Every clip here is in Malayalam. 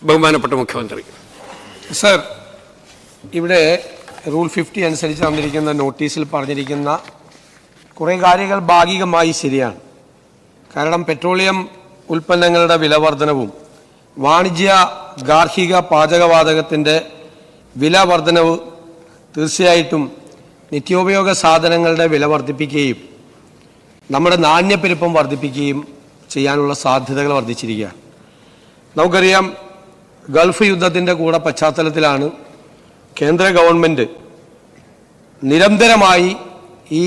ബഹുമാനപ്പെട്ട മുഖ്യമന്ത്രി. സർ, ഇവിടെ റൂൾ 50 അനുസരിച്ച് തന്നിരിക്കുന്ന നോട്ടീസിൽ പറഞ്ഞിരിക്കുന്ന കുറേ കാര്യങ്ങൾ ഭാഗികമായി ശരിയാണ്. കാരണം പെട്രോളിയം ഉൽപ്പന്നങ്ങളുടെ വില വർധനവും വാണിജ്യ ഗാർഹിക പാചകവാതകത്തിൻ്റെ വില വർധനവ് തീർച്ചയായിട്ടും നിത്യോപയോഗ സാധനങ്ങളുടെ വില വർദ്ധിപ്പിക്കുകയും നമ്മുടെ നാണ്യപ്പെരുപ്പം വർദ്ധിപ്പിക്കുകയും ചെയ്യാനുള്ള സാധ്യതകൾ വർദ്ധിച്ചിരിക്കുകയാണ്. നമുക്കറിയാം, ഗൾഫ് യുദ്ധത്തിൻ്റെ കൂടെ പശ്ചാത്തലത്തിലാണ് കേന്ദ്ര ഗവൺമെൻറ് നിരന്തരമായി ഈ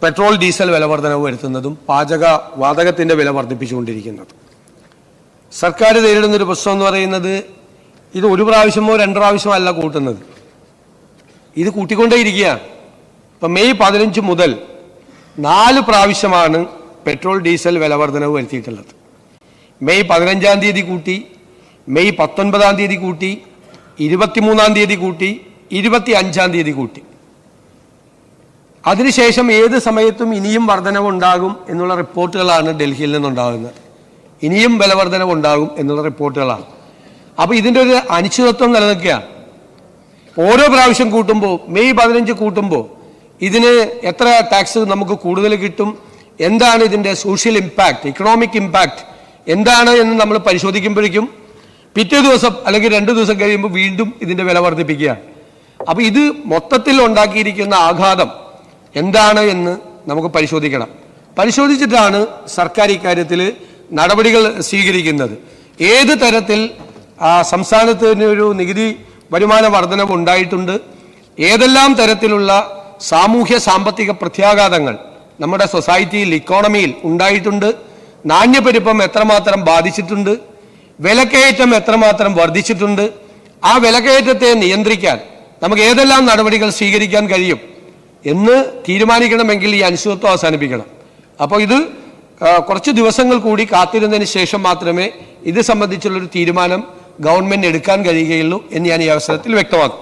പെട്രോൾ ഡീസൽ വില വർധനവ് വരുത്തുന്നതും പാചകവാതകത്തിൻ്റെ വില വർദ്ധിപ്പിച്ചുകൊണ്ടിരിക്കുന്നത്. സർക്കാർ നേരിടുന്നൊരു പ്രശ്നം എന്ന് പറയുന്നത് ഇത് ഒരു പ്രാവശ്യമോ രണ്ട് പ്രാവശ്യമോ അല്ല കൂട്ടുന്നത്, ഇത് കൂട്ടിക്കൊണ്ടേയിരിക്കുകയാണ്. ഇപ്പം മെയ് 15 മുതൽ 4 പ്രാവശ്യമാണ് പെട്രോൾ ഡീസൽ വില വർധനവ് വരുത്തിയിട്ടുള്ളത്. മെയ് 15-ാം തീയതി കൂട്ടി, മെയ് 19-ാം തീയതി കൂട്ടി, 23-ാം തീയതി കൂട്ടി, 25-ാം തീയതി കൂട്ടി. അതിനുശേഷം ഏത് സമയത്തും ഇനിയും വർധനവുണ്ടാകും എന്നുള്ള റിപ്പോർട്ടുകളാണ് ഡൽഹിയിൽ നിന്നുണ്ടാകുന്നത്. ഇനിയും വില വർധനവുണ്ടാകും എന്നുള്ള റിപ്പോർട്ടുകളാണ്. അപ്പോൾ ഇതിൻ്റെ ഒരു അനിശ്ചിതത്വം നിലനിൽക്കുകയാണ്. ഓരോ പ്രാവശ്യം കൂട്ടുമ്പോൾ, മെയ് 15 കൂട്ടുമ്പോൾ ഇതിന് എത്ര ടാക്സ് നമുക്ക് കൂടുതൽ കിട്ടും, എന്താണ് ഇതിൻ്റെ സോഷ്യൽ ഇമ്പാക്റ്റ്, ഇക്കണോമിക് ഇമ്പാക്റ്റ് എന്താണ് എന്ന് നമ്മൾ പരിശോധിക്കുമ്പോഴേക്കും പിറ്റേ ദിവസം അല്ലെങ്കിൽ 2 ദിവസം കഴിയുമ്പോൾ വീണ്ടും ഇതിൻ്റെ വില വർദ്ധിപ്പിക്കുകയാണ്. അപ്പോൾ ഇത് മൊത്തത്തിൽ ഉണ്ടാക്കിയിരിക്കുന്ന ആഘാതം എന്താണ് എന്ന് നമുക്ക് പരിശോധിക്കണം. പരിശോധിച്ചിട്ടാണ് സർക്കാർ ഇക്കാര്യത്തിൽ നടപടികൾ സ്വീകരിക്കുന്നത്. ഏത് തരത്തിൽ സംസ്ഥാനത്തിന് ഒരു നികുതി വരുമാന വർധനവ് ഉണ്ടായിട്ടുണ്ട്, ഏതെല്ലാം തരത്തിലുള്ള സാമൂഹ്യ സാമ്പത്തിക പ്രത്യാഘാതങ്ങൾ നമ്മുടെ സൊസൈറ്റിയിൽ, ഇക്കോണമിയിൽ ഉണ്ടായിട്ടുണ്ട്, നാണ്യപ്പെരുപ്പം എത്രമാത്രം ബാധിച്ചിട്ടുണ്ട്, വിലക്കയറ്റം എത്രമാത്രം വർദ്ധിച്ചിട്ടുണ്ട്, ആ വിലക്കയറ്റത്തെ നിയന്ത്രിക്കാൻ നമുക്ക് ഏതെല്ലാം നടപടികൾ സ്വീകരിക്കാൻ കഴിയും എന്ന് തീരുമാനിക്കണമെങ്കിൽ ഈ അനിശ്ചിതത്വം അവസാനിപ്പിക്കണം. അപ്പോൾ ഇത് കുറച്ച് ദിവസങ്ങൾ കൂടി കാത്തിരുന്നതിന് ശേഷം മാത്രമേ ഇത് സംബന്ധിച്ചുള്ളൊരു തീരുമാനം ഗവൺമെൻറ് എടുക്കാൻ കഴിയുകയുള്ളൂ എന്ന് ഞാൻ ഈ അവസരത്തിൽ വ്യക്തമാക്കും.